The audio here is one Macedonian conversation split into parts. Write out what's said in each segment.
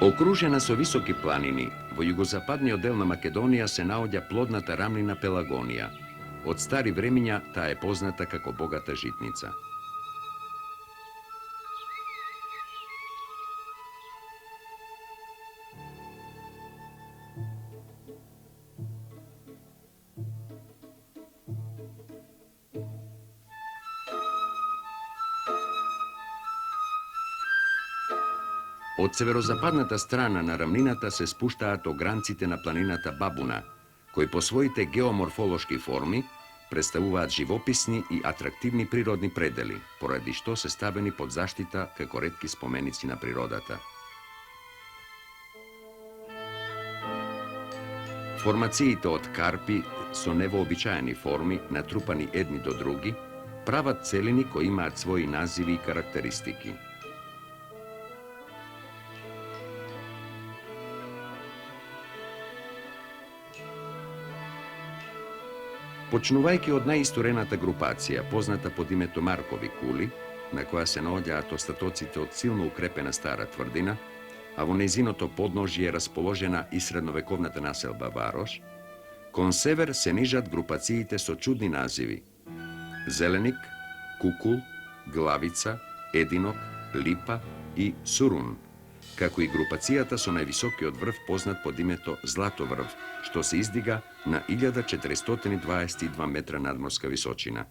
Окружена со високи планини, во југозападниот дел на Македонија се наоѓа плодната рамнина Пелагонија. Од стари времиња таа е позната како богата житница. Од северозападната страна на рамнината се спуштаат огранците на планината Бабуна, кои по своите геоморфолошки форми представуваат живописни и атрактивни природни предели, поради што се ставени под заштита како ретки споменици на природата. Формациите од карпи со невообичаени форми, натрупани едни до други, прават целини кои имаат своји називи и карактеристики. Почнувајќи од најисторената групација, позната под името Маркови кули, на која се наоѓаат остатоците од силно укрепена стара тврдина, а во нејзиното подножје е расположена и средновековната населба Варош, кон север се нижат групациите со чудни називи: Зеленик, Кукул, Главица, Единок, Липа и Сурун, како и групацијата со највисокиот врв познат под името Златоврв, што се издига на 1422 метра надморска височина.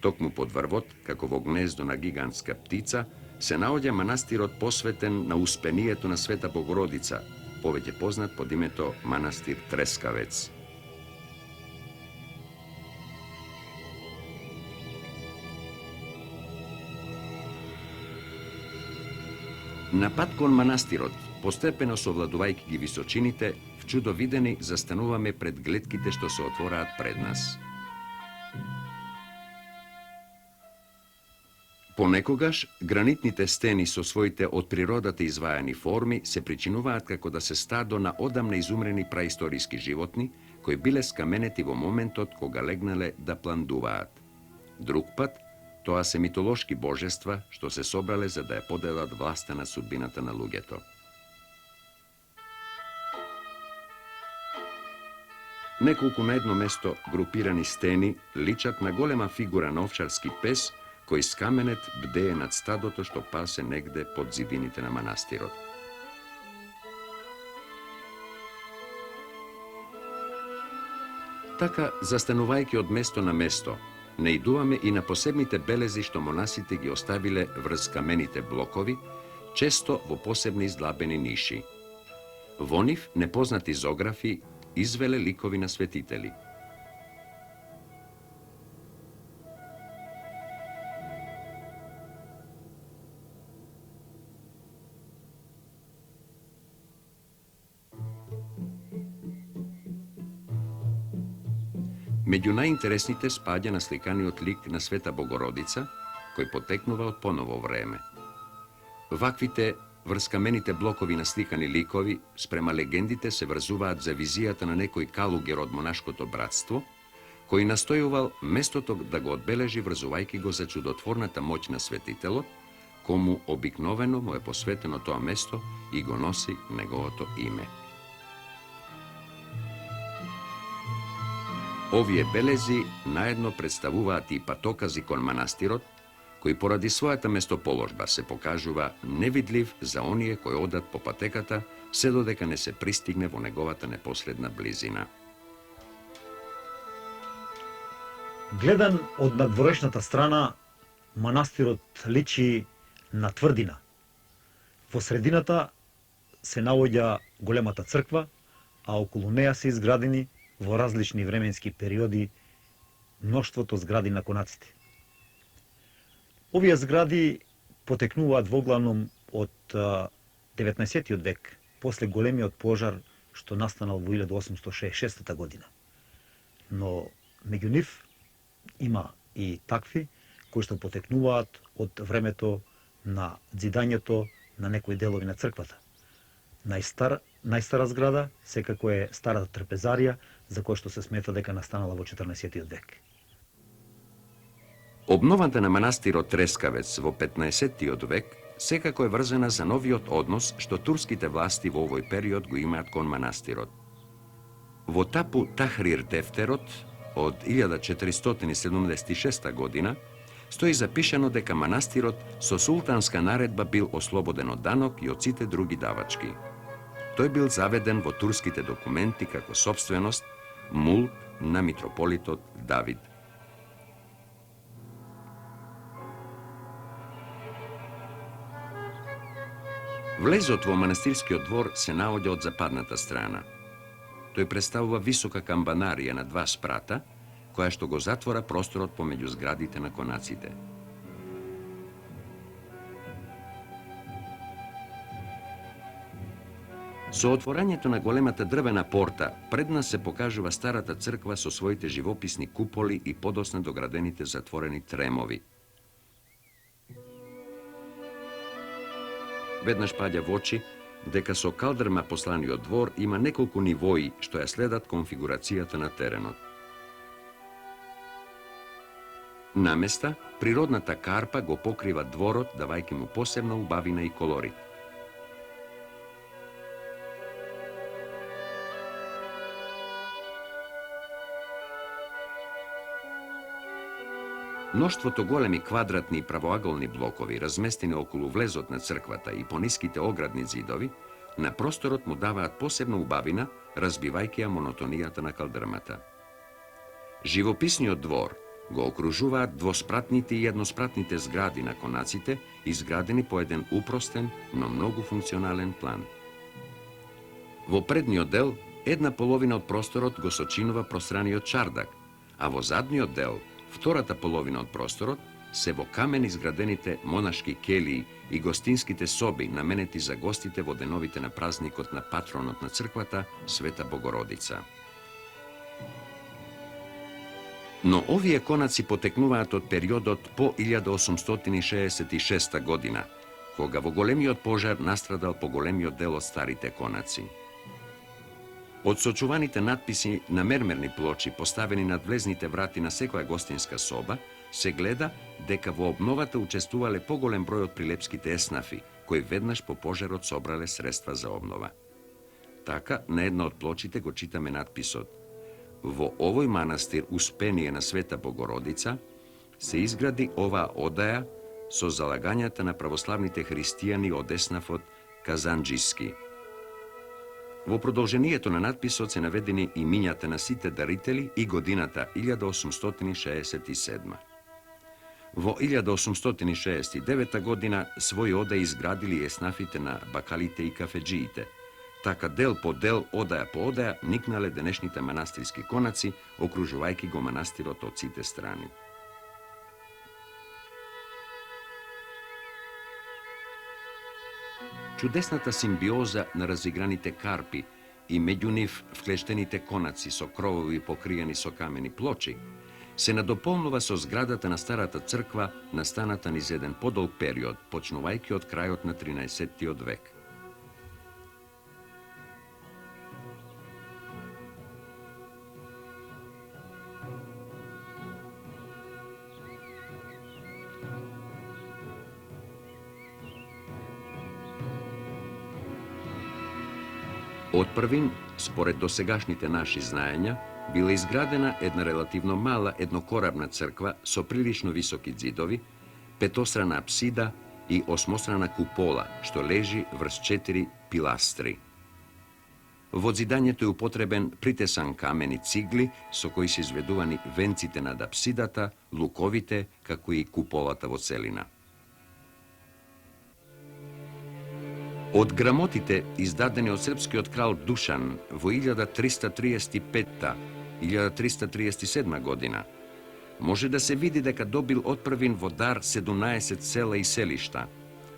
Токму под врвот, како во гнездо на гигантска птица, се наоѓа манастирот посветен на успението на Света Богородица, повеќе познат под името манастир Трескавец. На пат кон манастирот, постепено совладувајќи ги височините, вчудовидени застануваме пред глетките што се отвораат пред нас. Понекогаш, гранитните стени со своите од природата извајани форми се причинуваат како да се стадо на одамна изумрени праисториски животни, кои биле скаменети во моментот кога легнале да пландуваат. Друг пат, тоа се митолошки божества што се собрале за да ја поделат власта на судбината на луѓето. Неколку на едно место групирани стени личат на голема фигура на овчарски пес кој скаменет бдее над стадото што пасе негде под зидините на манастирот. Така, застанувајќи од место на место, наидуваме и на посебните белези што монасите ги оставиле врз камените блокови, често во посебни издлабени ниши. Во нив непознати зографи извеле ликови на светители. Меѓу најинтересните спаѓа насликаниот лик на Света Богородица, кој потекнува од поново време. Ваквите врз камените блокови насликани ликови, спрема легендите се врзуваат за визијата на некој калугер од монашкото братство, кој настојувал местото да го одбележи врзувајќи го за чудотворната моќ на светителот, кому обикновено му е посветено тоа место и го носи неговото име. Овие белези наедно представуваат и патокази кон манастирот, кој поради својата местоположба се покажува невидлив за оние кои одат по патеката, се додека не се пристигне во неговата непосредна близина. Гледан од надворешната страна, манастирот личи на тврдина. Во средината се наоѓа големата црква, а околу неа се изградени во различни временски периоди мноштвото згради на конаците. Овие згради потекнуваат воглавном од 19. век, после големиот пожар што настанал во 1866 година. Но меѓу нив има и такви кои што потекнуваат од времето на зидањето на некои делови на црквата. Најстара зграда секако е старата трпезарија, за која што се смета дека настанала во 14. век. Обновата на манастирот Трескавец во 15. век секако е врзана за новиот однос што турските власти во овој период го имаат кон манастирот. Во Тапу Тахрир Дефтерот од 1476 година стои запишано дека манастирот со султанска наредба бил ослободен од данок и од сите други давачки. Тој бил заведен во турските документи како собственост, мул на митрополитот Давид. Влезот во манастирскиот двор се наоѓа од западната страна. Тој представува висока камбанарија на 2 спрата, која што го затвора просторот помеѓу зградите на конаците. Со отворањето на големата дрвена порта, пред нас се покажува старата црква со своите живописни куполи и подосна доградените затворени тремови. Веднаш паѓа во очи дека со калдрма посланиот двор има неколку нивои што ја следат конфигурацијата на теренот. Наместа, природната карпа го покрива дворот, давајќи му посебна убавина и колорит. Мноштвото големи квадратни и правоаголни блокови, разместени околу влезот на црквата и пониските оградни зидови, на просторот му даваат посебна убавина, разбивајќи ја монотонијата на калдрмата. Живописниот двор го окружуваат двоспратните и едноспратните згради на конаците, изградени по еден упростен, но многу функционален план. Во предниот дел, една половина од просторот го сочинува пространиот чардак, а во задниот дел, втората половина од просторот, се во камен изградените монашки келии и гостинските соби наменети за гостите во деновите на празникот на патронот на црквата, Света Богородица. Но овие конаци потекнуваат од периодот по 1866 година, кога во големиот пожар настрадал поголемиот дел од старите конаци. Од сочуваните надписи на мермерни плочи поставени над влезните врати на секоја гостинска соба, се гледа дека во обновата учествувале поголем број од прилепските еснафи, кои веднаш по пожарот собрале средства за обнова. Така, на една од плочите го читаме надписот: во овој манастир Успение на Света Богородица се изгради оваа одаја со залагањата на православните христијани од еснафот Казанџиски. Во продолжението на надписот се наведени имињата на сите дарители и годината 1867. Во 1869 година свој одај изградили еснафите на бакалите и кафеджиите. Така дел по дел, одаја по одаја, никнале денешните манастирски конаци, окружувајќи го манастирот од сите страни. Чудесната симбиоза на разиграните карпи и меѓу нив вклештените конаци со кровови покриени со камени плочи се надополнува со зградата на старата црква настаната низ еден подолг период, почнувајќи од крајот на 13-тиот век. Од првин, според досегашните наши знаења, била изградена една релативно мала еднокорабна црква со прилично високи ѕидови, петострана апсида и осмострана купола, што лежи врз 4 пиластри. Во зидањето е употребен притесан камен и цигли, со кои се изведувани венците над апсидата, луковите, како и куполата во целина. Од грамотите, издадени од српскиот крал Душан во 1335-1337 година, може да се види дека добил отпрвин во дар 17 села и селишта,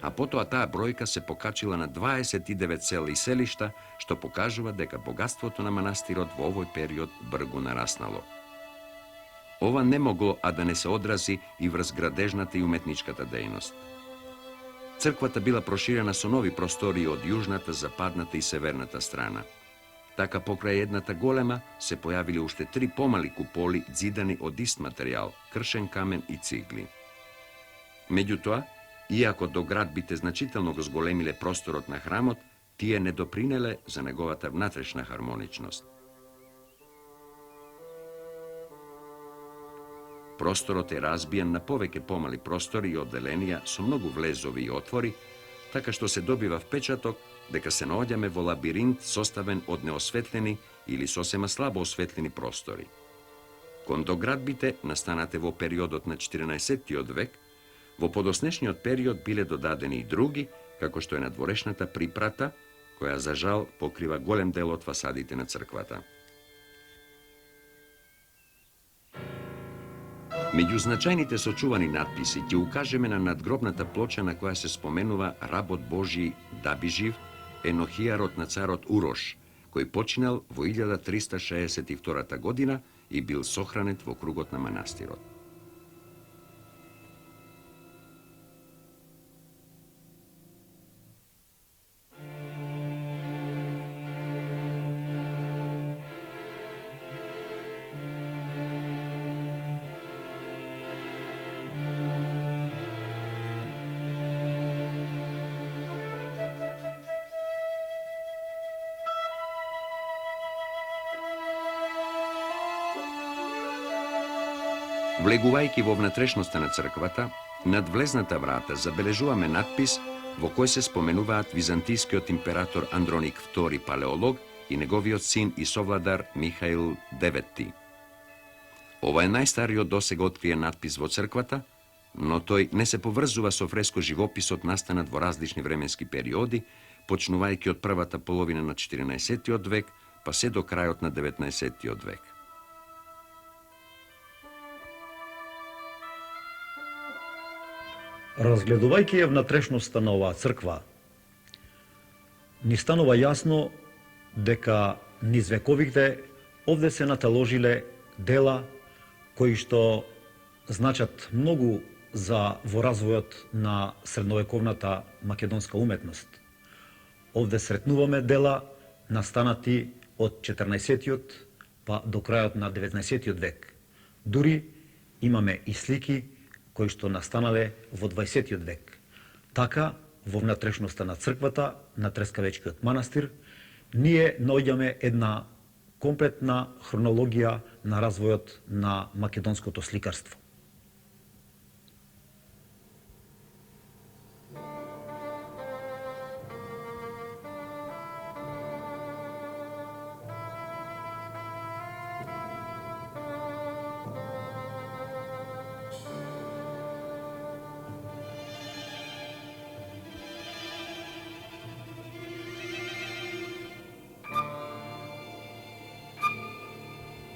а потоа таа бројка се покачила на 29 села и селишта, што покажува дека богатството на манастирот во овој период бргу нараснало. Ова не могло а да не се одрази и врз градежната и уметничката дејност. Црквата била проширена со нови простори од јужната, западната и северната страна. Така покрај едната голема се појавиле уште 3 помали куполи ѕидани од ист материјал, кршен камен и цигли. Меѓутоа, Иако доградбите значително го зголемиле просторот на храмот, тие не допринеле за неговата внатрешна хармоничност. Просторот е разбиен на повеќе помали простори и одделенија со многу влезови и отвори, така што се добива впечаток дека се наоѓаме во лабиринт составен од неосветлени или сосема слабо осветлени простори. Кон доградбите, настанате во периодот на 14. век, во подоснешниот период биле додадени и други, како што е надворешната припрата, која за жал покрива голем дел од фасадите на црквата. Меѓу значајните сочувани надписи ќе укажеме на надгробната плоча на која се споменува работ Божи Дабижив, енохијарот на царот Урош, кој починал во 1362 година и бил сохранет во кругот на манастирот. Влегувајќи во внатрешноста на црквата, над влезната врата забележуваме надпис во кој се споменуваат византискиот император Андроник II Палеолог и неговиот син и совладар Михаил IX. Ова е најстариот досега откриен надпис во црквата, но тој не се поврзува со фреско живописот настанат во различни временски периоди, почнувајќи од првата половина на 14. век, па се до крајот на 19. век. Разгледувајќи ја внатрешноста на оваа црква, ни станува јасно дека низ вековите овде се наталожиле дела кои што значат многу за во развојот на средновековната македонска уметност. Овде сретнуваме дела настанати од 14-тиот па до крајот на 19-тиот век. Дури имаме и слики кои што настанале во 20-тиот век. Така, во внатрешноста на црквата, на Трескавечкиот манастир, ние наоѓаме една комплетна хронологија на развојот на македонското сликарство.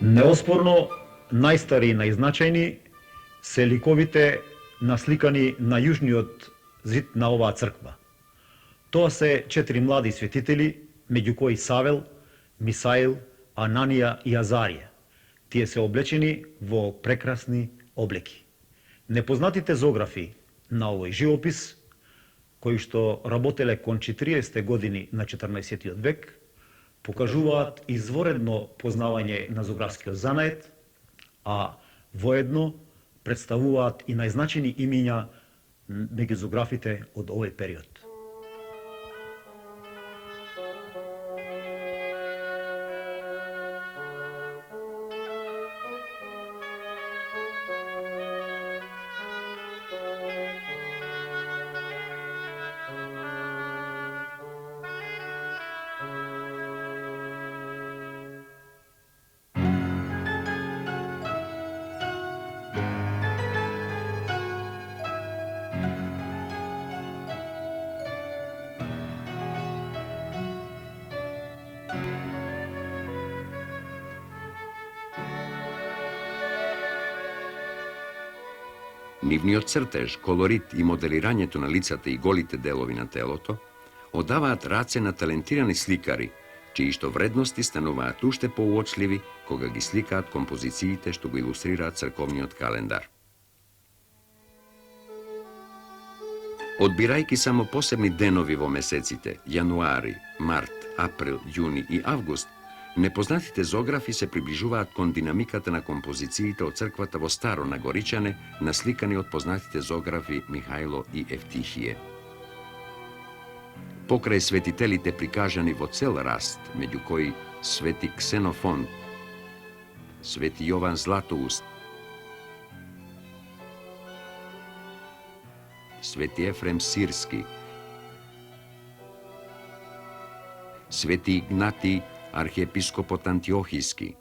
Неоспорно, најстари и најзначајни се ликовите насликани на јужниот зид на оваа црква. Тоа се 4 млади светители, меѓу кои Савел, Мисаил, Ананија и Азарија. Тие се облечени во прекрасни облеки. Непознатите зографи на овој живопис, кои што работеле кон 40 години на 14 век, покажуваат изворедно познавање на зографскиот занает, а воедно представуваат и најзначени имиња меѓу зографите од овој период. Нивниот цртеж, колорит и моделирањето на лицата и голите делови на телото одаваат раце на талентирани сликари, чии што вредности стануваат уште поуочливи кога ги сликаат композициите што го илустрираат црковниот календар. Одбирајќи само посебни денови во месеците јануари, март, април, јуни и август, Непознатите зографи се приближуваат кон динамиката на композициите од црквата во Старо Нагоричане, насликани од познатите зографи Михајло и Евтихие. Покрај светителите прикажани во цел раст, меѓу кои свети Ксенофон, свети Јован Златоуст, свети Ефрем Сирски, свети Игнатий, архиепископот Антиохиски.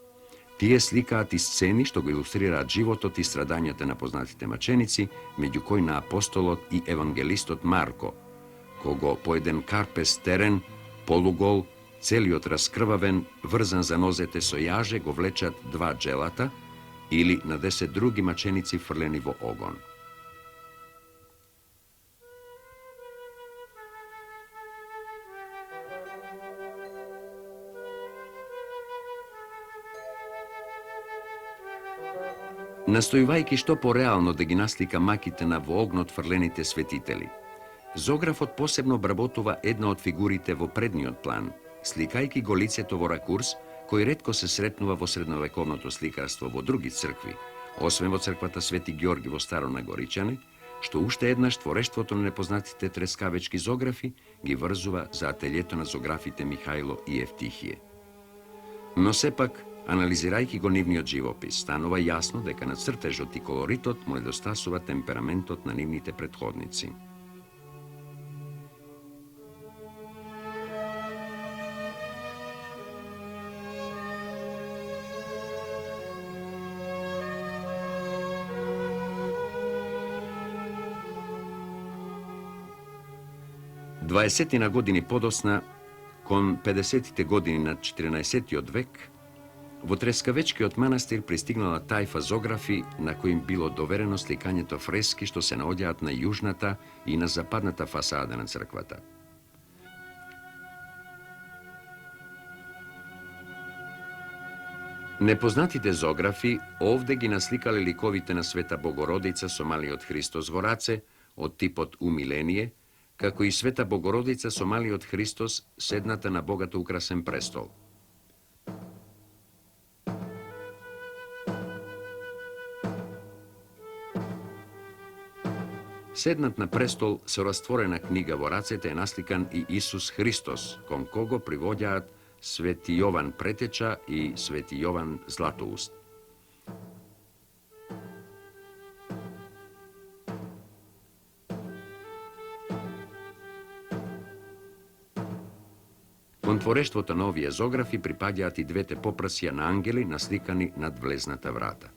Тие сликаат и сцени што го илустрираат животот и страдањата на познатите маченици, меѓу кои на апостолот и евангелистот Марко, кого по еден карпес терен, полугол, целиот раскрвавен, врзан за нозете со јаже, го влечат два джелата или на 10 други маченици фрлени во огон. Настојувајќи што пореално да ги наслика маките на во огнот фрлените светители, зографот посебно обработува една од фигурите во предниот план, сликајќи го лицето во ракурс, кој ретко се сретнува во средновековното сликарство во други цркви, освен во црквата Свети Ѓорги во Старо Нагоричане, што уште еднаш творештвото на непознатите трескавечки зографи ги врзува за ателјето на зографите Михајло и Евтихие. Но сепак, анализирајќи го нивниот живопис, станува јасно дека на цртежот и колоритот му недостасува темпераментот на нивните претходници. Дваесетина години подосна, кон 50-тите години на 14-тиот век, во Трескавечкиот манастир пристигнала тајфа зографи на кои им било доверено сликањето фрески што се наоѓаат на јужната и на западната фасада на црквата. Непознатите зографи овде ги насликале ликовите на Света Богородица со малиот Христос во раце, од типот умиление, како и Света Богородица со малиот Христос седната на богато украсен престол. Седнат на престол со растворена книга во рацете е насликан и Исус Христос, кон кого привоѓаат Свети Јован Претеча и Свети Јован Златоуст. Кон творештвото на овие зографи припаѓаат и двете попрасија на ангели насликани над влезната врата.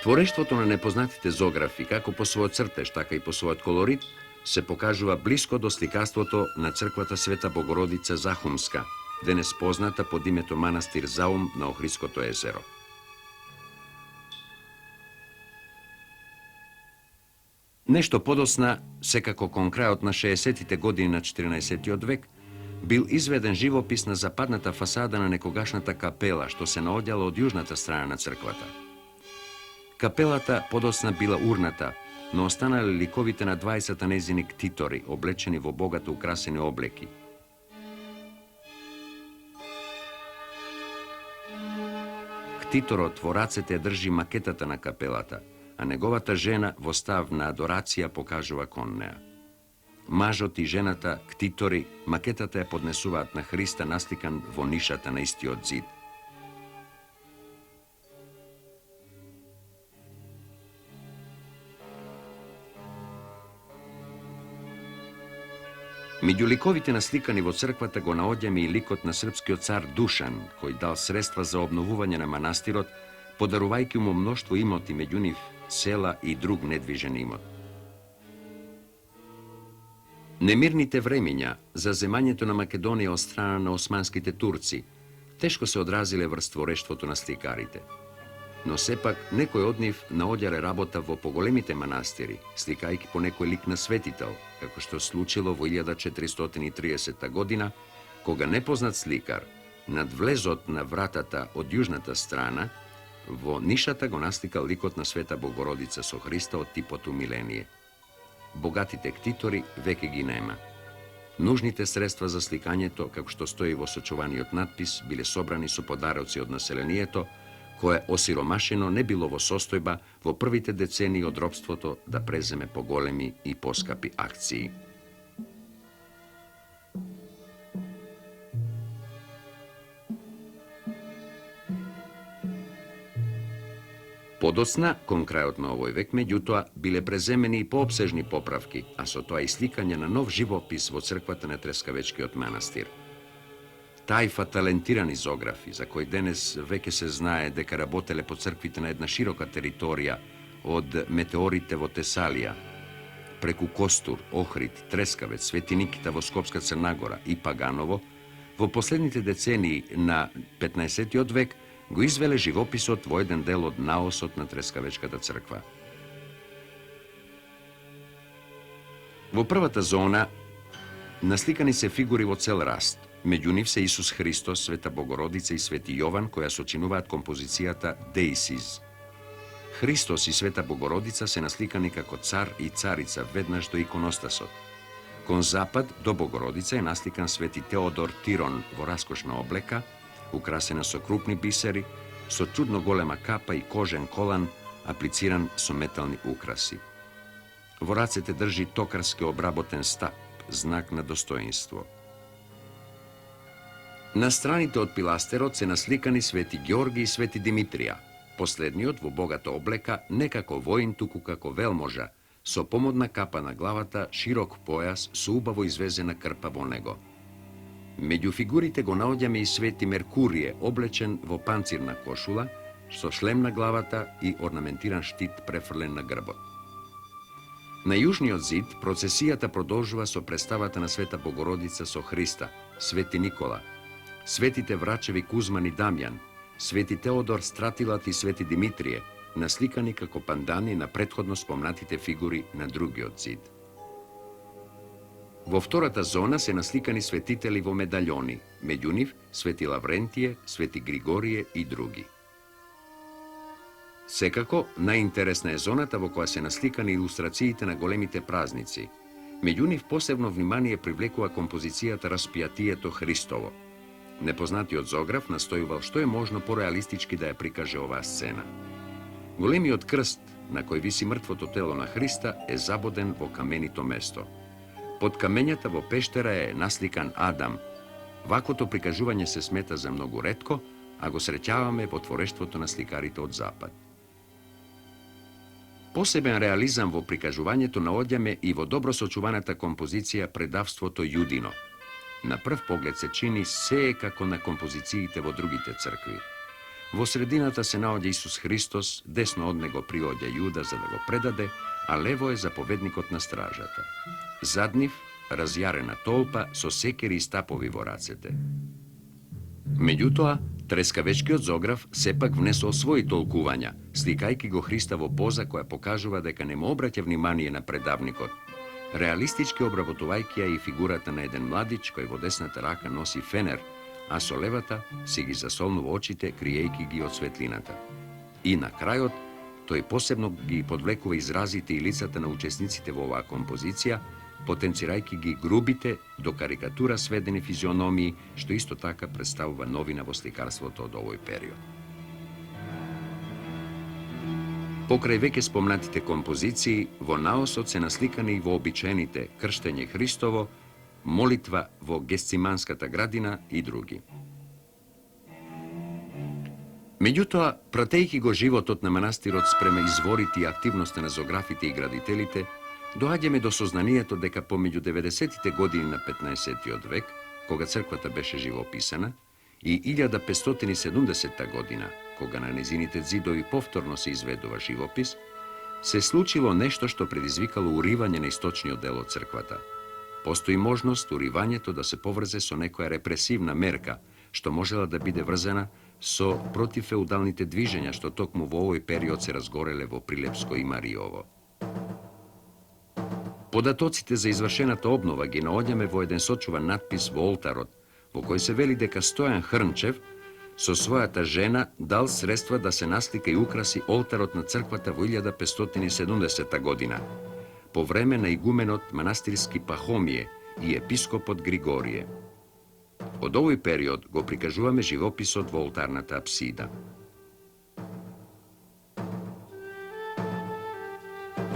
Творештвото на непознатите зографи, како по својот цртеж, така и по својот колорит, се покажува блиско до сликарството на црквата Света Богородица Захумска, денес позната под името манастир Заум на Охридското езеро. Нешто подосна, секако кон крајот на 60-тите години на 14-тиот век, бил изведен живопис на западната фасада на некогашната капела, што се наоѓала од јужната страна на црквата. Капелата подосна била урната, но останале ликовите на 20 незини ктитори, облечени во богато украсени облеки. Ктиторот во рацете држи макетата на капелата, а неговата жена во став на адорација покажува кон неа. Мажот и жената, ктитори, макетата ја поднесуваат на Христа насликан во нишата на истиот зид. Меѓу ликовите насликани во црквата го наоѓаме и ликот на српскиот цар Душан, кој дал средства за обновување на манастирот, подарувајќи му мноштво имоти, меѓу нив села и друг недвижен имот. Немирните времиња за земањето на Македонија од страна на османските турци тешко се одразиле врз творештвото на сликарите. Но сепак некој од нив наоѓале работа во поголемите манастири, сликајќи по некој лик на светител, како што случило во 1430 година, кога непознат сликар над влезот на вратата од јужната страна, во нишата го насликал ликот на Света Богородица со Христа од типот умиление. богатите ктитори веќе ги нема. Нужните средства за сликањето, како што стои во сочуваниот надпис, биле собрани со подароци од населението, кое осиромашено не било во состојба во првите децении од робството да преземе поголеми и поскапи акции. Подоцна, кон крајот на овој век, меѓутоа, биле преземени и пообсежни поправки, а со тоа и сликање на нов живопис во црквата на Трескавечкиот манастир. Тајфа талентирани зографи, за кои денес веќе се знае дека работеле по црквите на една широка територија од метеорите во Тесалија, преку Костур, Охрид, Трескавец, Свети Никита во Скопска Црнагора и Паганово, во последните децении на 15-тиот век го извеле живописот во еден дел од наосот на Трескавечката црква. Во првата зона насликани се фигури во цел раст. Меѓу нив се Исус Христос, Света Богородица и Свети Јован, која сочинуваат композицијата Деисис. Христос и Света Богородица се насликани како цар и царица веднаш до иконостасот. Кон запад до Богородица е насликан Свети Теодор Тирон во раскошна облека, украсена со крупни бисери, со чудно голема капа и кожен колан, аплициран со метални украси. Во рацете држи токарски обработен стап, знак на достоинство. На страните од пиластерот се насликани Свети Георги и Свети Димитрија, последниот во богата облека не како воин, туку како велможа, со помодна капа на главата, широк појас со убаво извезена крпа во него. Меѓу фигурите го наоѓаме и Свети Меркурие, облечен во панцирна кошула, со шлем на главата и орнаментиран штит префрлен на грбот. На јужниот зид процесијата продолжува со представата на Света Богородица со Христа, Свети Никола, Светите врачеви Кузман и Дамјан, Свети Теодор Стратилат и Свети Димитрие, насликани како пандани на претходно спомнатите фигури на другиот зид. Во втората зона се насликани светители во медаљони, меѓу нив Свети Лаврентие, Свети Григорие и други. Секако, најинтересна е зоната во која се насликани илустрациите на големите празници. Меѓу нив посебно внимание привлекува композицијата Распијатието Христово. Непознатиот зограф настојувал што е можно пореалистички да ја прикаже оваа сцена. Големиот крст, на кој виси мртвото тело на Христа, е забоден во каменито место. Под камењата во пештера е насликан Адам. Ваквото прикажување се смета за многу ретко, а го среќаваме во творештвото на сликарите од Запад. Посебен реализам во прикажувањето наоѓаме и во добро сочуваната композиција Предавството Јудино. На прв поглед се чини се како на композициите во другите цркви. Во средината се наоѓа Исус Христос, десно од него приоѓа Јуда за да го предаде, а лево е заповедникот на стражата. Зад нив разјарена толпа со секери и стапови во рацете. Меѓутоа, Трескавечкиот зограф сепак внесол своји толкувања, сликајки го Христа во поза која покажува дека не му обраќа внимание на предавникот, реалистички обработувајќи ја и фигурата на еден младич кој во десната рака носи фенер, а со левата си ги засолнува очите, криејки ги од светлината. И на крајот, тој посебно ги подвлекува изразите и лицата на учесниците во оваа композиција, потенцирајќи ги грубите до карикатура сведени физиономии, што исто така представува новина во сликарството од овој период. Покрај веќе спомнатите композиции, во наосот се насликани и вообичаените Крштење Христово, молитва во Гесциманската градина и други. Меѓутоа, пратејќи го животот на манастирот спрема изворите и активноста на зографите и градителите, доаѓаме до сознанието дека помеѓу 90-тите години на 15-тиот век, кога црквата беше живописана, и 1570 година, кога на незините зидови повторно се изведува живопис, се случило нешто што предизвикало уривање на источниот дел од црквата. Постои можност уривањето да се поврзе со некоја репресивна мерка, што можела да биде врзана со противфеудалните движења што токму во овој период се разгореле во Прилепско и Мариово. Податоците за извршената обнова ги наоѓаме во еден сочуван надпис во олтарот, во кој се вели дека Стојан Хрнчев со својата жена дал средства да се наслика и украси олтарот на црквата во 1570 година. по време на игуменот манастирски Пахомije и епископот Григорije. Од овој период го прикажуваме живописот во олтарната апсида.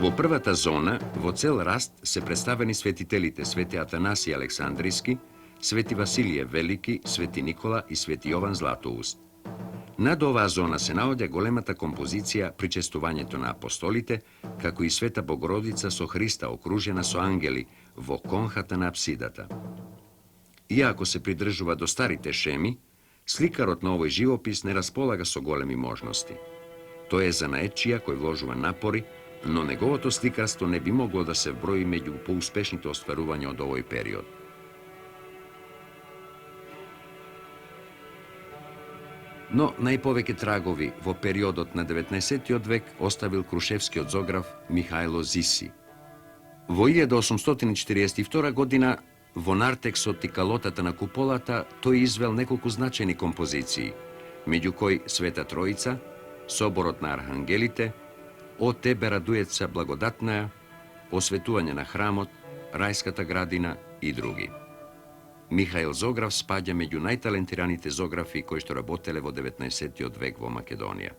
Во првата зона, во цел раст, се представени светителите Свети Атанасија Александриски, Свети Василije Велики, Свети Никола и Свети Јован Златоуст. Над оваа зона се наоѓа големата композиција причестувањето на апостолите, како и Света Богородица со Христа окружена со ангели во конхата на апсидата. Иако се придржува до старите шеми, сликарот на овој живопис не располага со големи можности. Тој е занаетчија кој вложува напори, но неговото сликарство не би могло да се вброи меѓу поуспешните остварувања од овој период. Но најповеќе трагови во периодот на 19. век оставил крушевскиот зограф Михајло Зиси. Во 1842 година, во нартексот и калотата на куполата, тој извел неколку значајни композиции, меѓу кои Света Троица, Соборот на архангелите, О тебе радуеца благодатнаја, Осветување на храмот, Рајската градина и други. Михаил Зограф спаѓа меѓу најталентираните зографи кои што работеле во 19. век во Македонија.